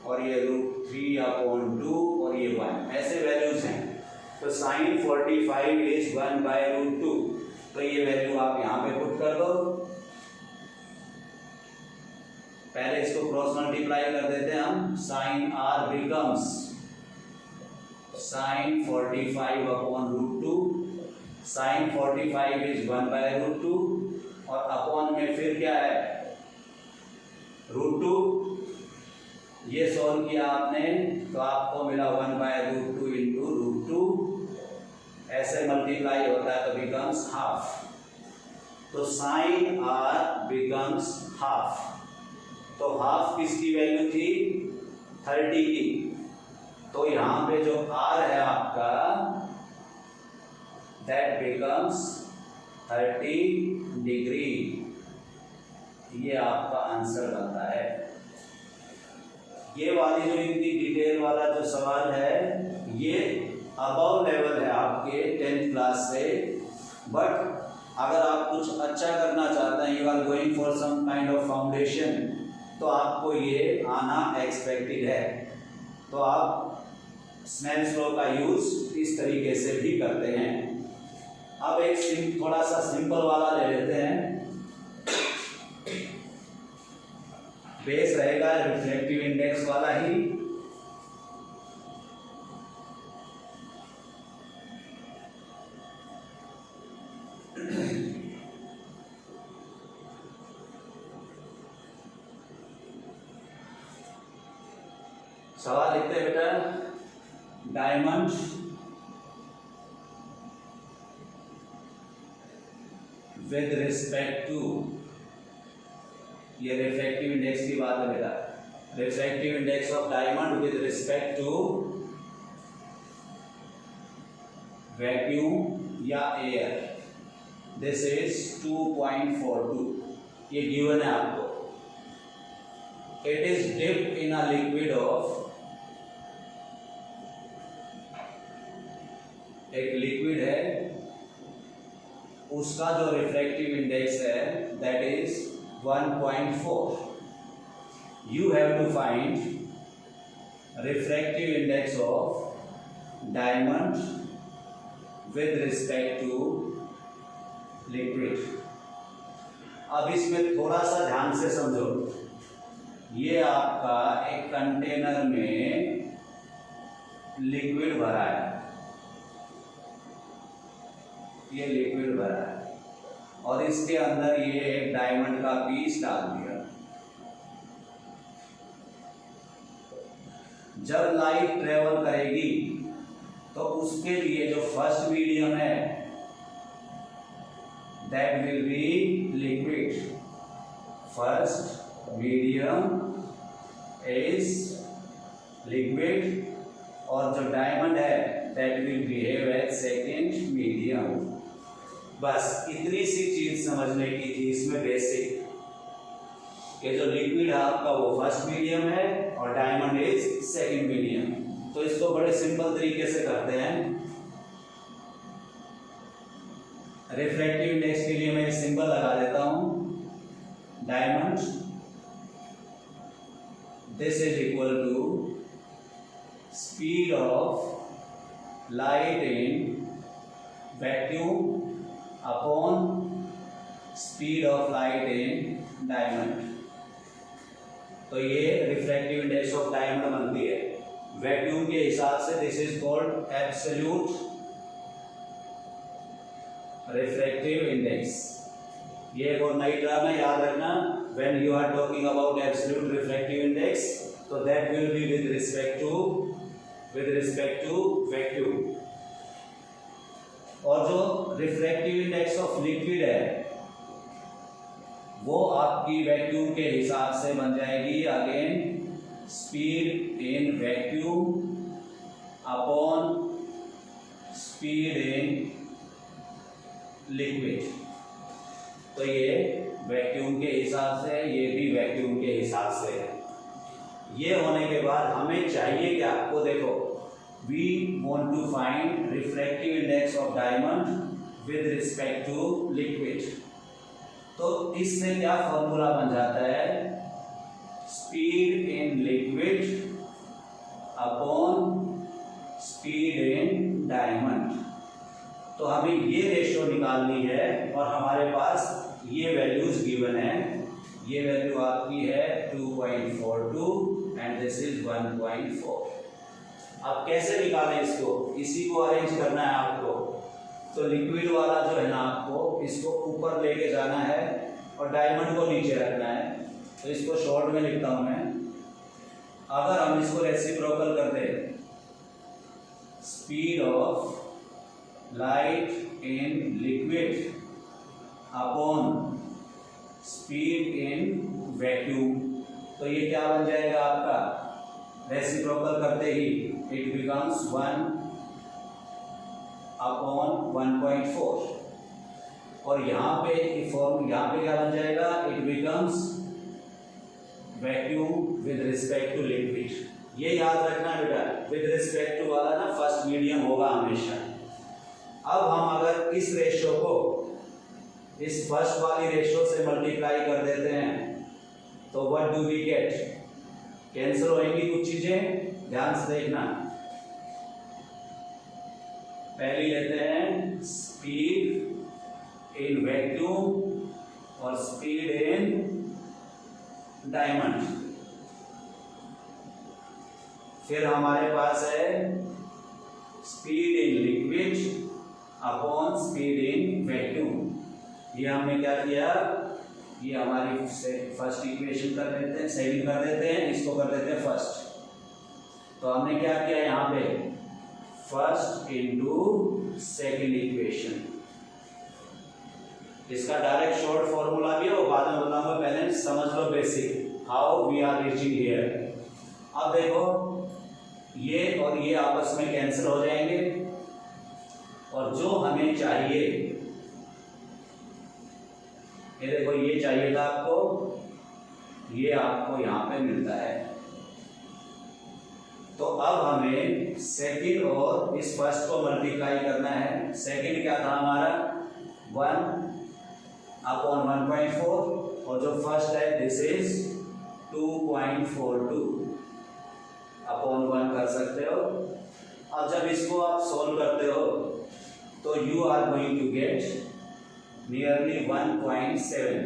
और ये √3/2 और ये 1, ऐसे वैल्यूज हैं। तो sin 45 इज 1/√2, तो ये वैल्यू आप यहाँ पे पुट कर दो। पहले इसको क्रॉस मल्टीप्लाई कर देते हैं हम। sin r becomes sin 45/√2, sin 45 is 1/√2 और अपॉन में फिर क्या है √2। ये सॉल्व किया आपने तो आपको मिला 1/√2 इंटू √2, ऐसे मल्टीप्लाई होता है तो बिकम्स हाफ। तो sin r बिकम्स हाफ। तो हाफ किसकी वैल्यू थी 30 की, तो यहाँ पे जो r है आपका दैट बिकम्स 30 डिग्री। ये आपका आंसर बनता है। ये वाली जो इतनी डिटेल वाला जो सवाल है ये अबव लेवल है आपके 10th क्लास से, बट अगर आप कुछ अच्छा करना चाहते हैं, you are going for some kind of foundation, तो आपको ये आना एक्सपेक्टेड है। तो आप स्नेल्स लॉ का यूज इस तरीके से भी करते हैं। अब एक थोड़ा सा सिंपल वाला ले लेते हैं। बेस रहेगा रिफ्लेक्टिव इंडेक्स वाला ही। सवाल लिखते हैं बेटा, डायमंड विद रिस्पेक्ट टू, ये रिफ्रैक्टिव इंडेक्स की बात है बेटा, refractive index of diamond with respect to vacuum या एयर, दिस इज 2.42। ये गिवन है आपको। It is dipped in a liquid of, एक लिक्विड है, उसका जो रिफ्रैक्टिव इंडेक्स है that is 1.4। You have to find refractive index of diamond with respect to liquid. अब इसमें थोड़ा सा ध्यान से समझो। ये आपका एक कंटेनर में लिक्विड भरा है, ये लिक्विड भरा है और इसके अंदर ये एक डायमंड का पीस डाल दिया। जब लाइट ट्रेवल करेगी तो उसके लिए जो फर्स्ट मीडियम है that will be liquid. First medium is liquid और जो डायमंड है that will behave as second medium. बस इतनी सी चीज समझने की थी इसमें बेसिक, कि जो लिक्विड है आपका वो फर्स्ट मीडियम है और डायमंड इज सेकेंड मीडियम। तो इसको बड़े सिंपल तरीके से करते हैं। रिफ्रैक्टिव इंडेक्स के लिए मैं सिंबल लगा देता हूं, diamond this is equal to speed of light in vacuum upon speed of light in diamond. तो ये रिफ्रैक्टिव इंडेक्स ऑफ डायमंड बनती है वैक्यूम के हिसाब से। This is called absolute refractive index. ये एक और नई टर्म है, याद रखना। When you are talking about absolute refractive index तो that will be with respect to vacuum. और जो रिफ्रैक्टिव इंडेक्स ऑफ लिक्विड है वो आपकी वैक्यूम के हिसाब से बन जाएगी again speed in vacuum upon speed in liquid. तो ये वैक्यूम के हिसाब से, ये भी वैक्यूम के हिसाब से है। ये होने के बाद हमें चाहिए क्या, आपको देखो, we want to find refractive index of diamond with respect to liquid. तो इससे क्या फॉर्मूला बन जाता है, speed in liquid upon speed in diamond. तो हमें ये रेशियो निकालनी है और हमारे पास ये वैल्यूज गिवन है। ये वैल्यू आपकी है 2.42 एंड दिस इज 1.4। अब कैसे निकालें इसको, इसी को अरेंज करना है आपको। तो लिक्विड वाला जो है ना, आपको इसको ऊपर लेके जाना है और डायमंड को नीचे रखना है। तो इसको शॉर्ट में लिखता हूं मैं। अगर हम इसको रेसिप्रोकल कर दें, speed of light in liquid upon speed in vacuum, तो ये क्या बन जाएगा आपका, रेसिप्रोकल करते ही इट बिकम्स 1 अपॉन 1.4 और यहाँ पे क्या बन जाएगा, it becomes vacuum with respect to liquid. ये याद रखना बेटा, विद रिस्पेक्ट टू वाला ना फर्स्ट मीडियम होगा हमेशा। अब हम अगर इस रेशियो को इस फर्स्ट वाली रेशियो से मल्टीप्लाई कर देते हैं तो what do we get, cancel होंगी कुछ चीजें, ध्यान से देखना। पहली लेते हैं स्पीड इन वैक्यूम और स्पीड इन डायमंड। फिर हमारे पास है speed in liquid upon speed in vacuum. ये हमने क्या किया, ये हमारी फर्स्ट इक्वेशन कर देते हैं, सेकंड कर देते हैं, इसको कर देते हैं फर्स्ट। तो हमने क्या किया यहाँ पे, फर्स्ट इनटू सेकंड इक्वेशन। इसका डायरेक्ट शॉर्ट फॉर्मूला भी है, वो बाद में बताऊंगा, पहले समझ लो basic how we are reaching here. अब देखो ये और ये आपस में कैंसिल हो जाएंगे और जो हमें चाहिए, ये देखो ये चाहिए था आपको, ये आपको यहां पे मिलता है। तो अब हमें सेकंड और इस फर्स्ट को मल्टीप्लाई करना है। सेकंड क्या था हमारा, 1 अपॉन 1.4 और जो फर्स्ट है दिस इज 2.42 अपॉन 1 कर सकते हो। अब जब इसको आप सोल्व करते हो तो you are going to get nearly 1.73।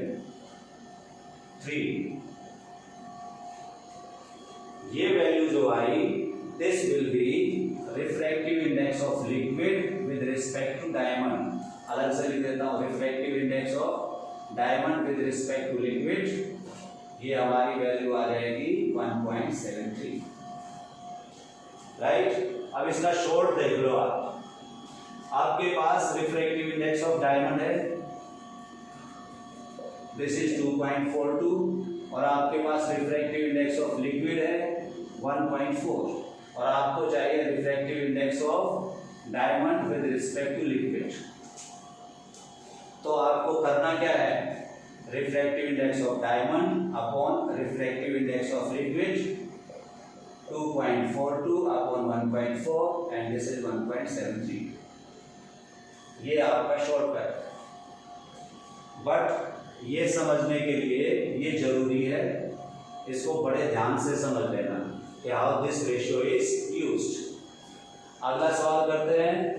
ये वैल्यू जो आई, this will be refractive index of liquid with respect to diamond. अलग से लिख देता हूं, refractive index of diamond with respect to liquid. ये हमारी वैल्यू आ जाएगी 1.73, राइट। अब इसका शॉर्ट देख लो आप, आपके पास रिफ्रैक्टिव इंडेक्स ऑफ डायमंड है, दिस इज 2.42 और आपके पास रिफ्रैक्टिव इंडेक्स ऑफ लिक्विड है 1.4 और आपको चाहिए refractive index of diamond with respect to liquid. तो आपको करना क्या है, refractive index of diamond upon refractive index of liquid 2.42 upon 1.4 and this is 1.73। ये आपका शॉर्टकट। बट ये समझने के लिए ये जरूरी है, इसको बड़े ध्यान से समझ लेना कि how this ratio is used. अगला सवाल करते हैं।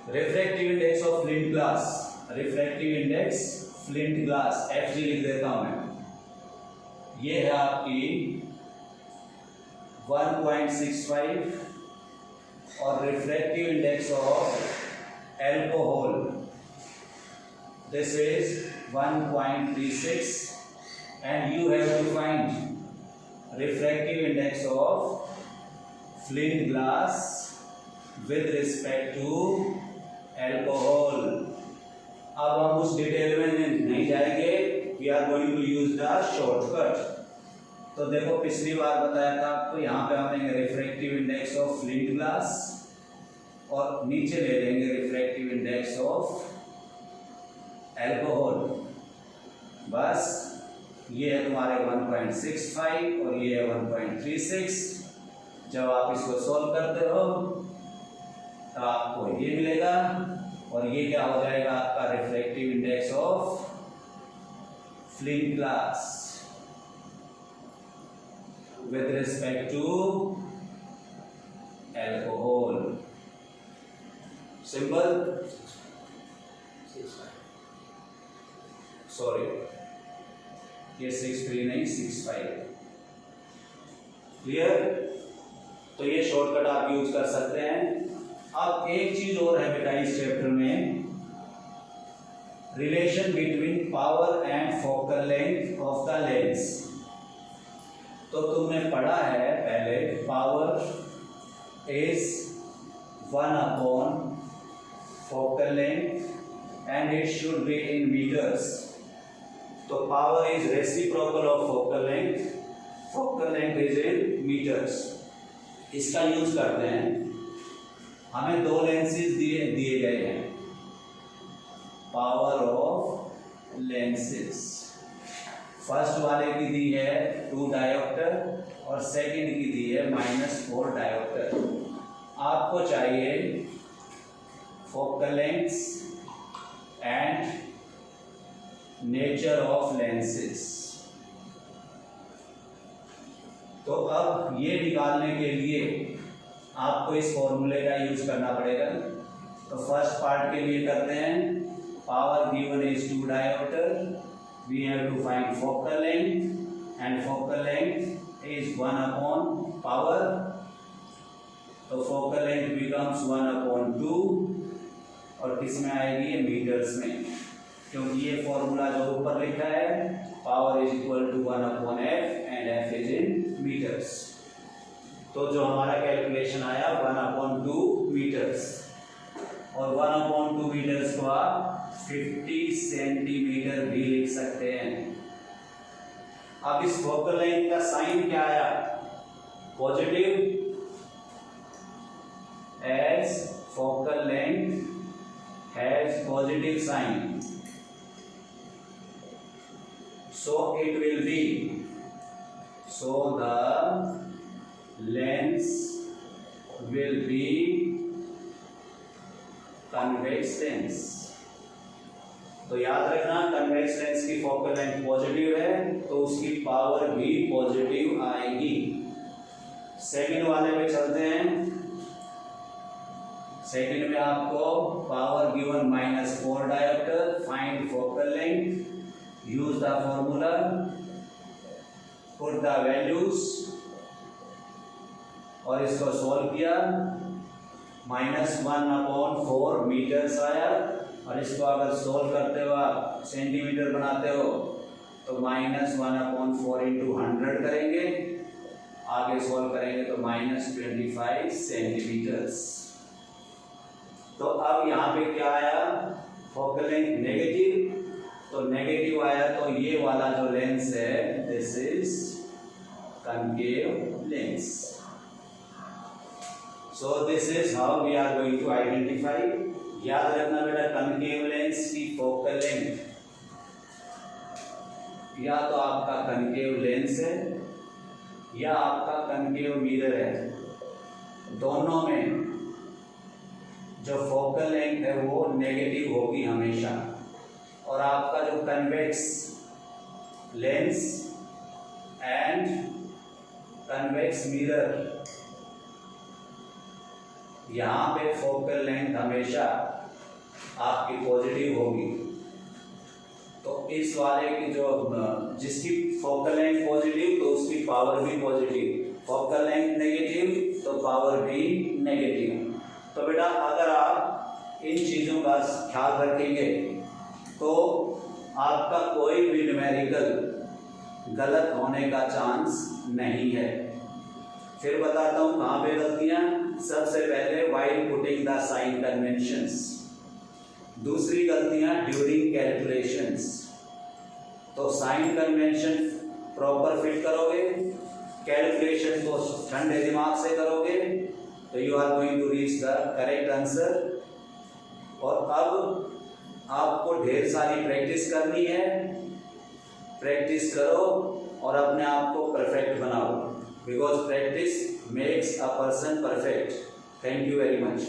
Refractive index of flint glass, refractive index flint glass FG लिख देता हूं मैं। ये है आपकी 1.65 और refractive index of alcohol this is 1.36 and you have to find refractive index of flint glass with respect to alcohol। अब हम उस डिटेल में नहीं जाएंगे, we are going to use the shortcut। तो देखो पिछली बार बताया था आपको, यहाँ पे हम refractive index of flint glass और नीचे ले लेंगे रिफ्रैक्टिव इंडेक्स ऑफ एल्कोहल। बस ये है तुम्हारे 1.65 और ये है 1.36। जब आप इसको सॉल्व करते हो तो आपको ये मिलेगा और ये क्या हो जाएगा आपका reflective index of film glass with respect to alcohol. Simple. Sorry, ये 6.3 नहीं 6.5. क्लियर? तो ये शॉर्टकट आप यूज कर सकते हैं। अब एक चीज और है बेटा इस चैप्टर में, relation between power and focal length of the lens. तो तुमने पढ़ा है पहले power is 1/, focal length and it should be in meters. तो power is reciprocal of focal length is in meters. इसका यूज करते हैं, हमें दो लेंसेज दिए गए हैं, पावर ऑफ लेंसेज। फर्स्ट वाले की दी है 2 डायोप्टर और सेकंड की दी है -4 डायोप्टर। आपको चाहिए focal lengths and nature of lenses. तो अब ये निकालने के लिए आपको इस फॉर्मूले का यूज करना पड़ेगा। तो फर्स्ट पार्ट के लिए करते हैं, power given is 2 dioptre, we have to find focal length and focal length is 1/, power। तो focal length becomes 1/2 और किस में आएगी ये मीटर्स में, क्योंकि ये फॉर्मूला जो ऊपर लिखा है power is equal to 1/f and f is in meters. तो जो हमारा कैलकुलेशन आया 1/2 मीटर्स, और 1/2 मीटर्स को आप 50 सेंटीमीटर भी लिख सकते हैं। अब इस फोकल लेंथ का साइन क्या आया, positive, as focal length has positive sign, so it will be, so the lens will be convex lens। तो याद रखना कन्वेक्स लेंस की फोकल लेंथ पॉजिटिव है तो उसकी पावर भी पॉजिटिव आएगी। सेकंड वाले पे चलते हैं। सेकंड में आपको power given -4 dioptre, find focal length, use the formula, put the values और इसको सॉल्व किया, -1/4 मीटर्स आया। और इसको अगर सोल्व करते हो आप सेंटीमीटर बनाते हो तो -1/4 × 100 करेंगे, आगे सोल्व करेंगे तो -25 सेंटीमीटर्स। तो अब यहाँ पे क्या आया, फोकल लेंथ नेगेटिव, तो नेगेटिव आया तो ये वाला जो लेंस है this is concave lens. So this is how we are going to identify. याद रखना बेटा कनकेव लेंस की फोकल लेंथ या तो आपका कनकेव लेंस है या आपका कनकेव मिरर है, दोनों में जो फोकल लेंथ है वो नेगेटिव होगी हमेशा, और आपका जो convex lens and convex mirror, यहाँ पे फोकल लेंथ हमेशा आपकी पॉजिटिव होगी। तो इस वाले की जो जिसकी फोकल लेंथ पॉजिटिव तो उसकी पावर भी पॉजिटिव, फोकल लेंथ नेगेटिव तो पावर भी नेगेटिव। तो बेटा अगर आप इन चीज़ों का ख्याल रखेंगे तो आपका कोई भी न्यूमेरिकल गलत होने का चांस नहीं है। फिर बताता हूँ कहाँ पे गलतियाँ। सबसे पहले while putting the sign conventions, दूसरी गलतियाँ ड्यूरिंग कैलकुलेशंस। तो साइन कन्वेंशन प्रॉपर फिट करोगे, कैलकुलेशन को ठंडे दिमाग से करोगे तो you are going to reach the correct answer. और अब आपको ढेर सारी प्रैक्टिस करनी है प्रैक्टिस करो और अपने आप को परफेक्ट बनाओ, because practice makes a person perfect. Thank you very much.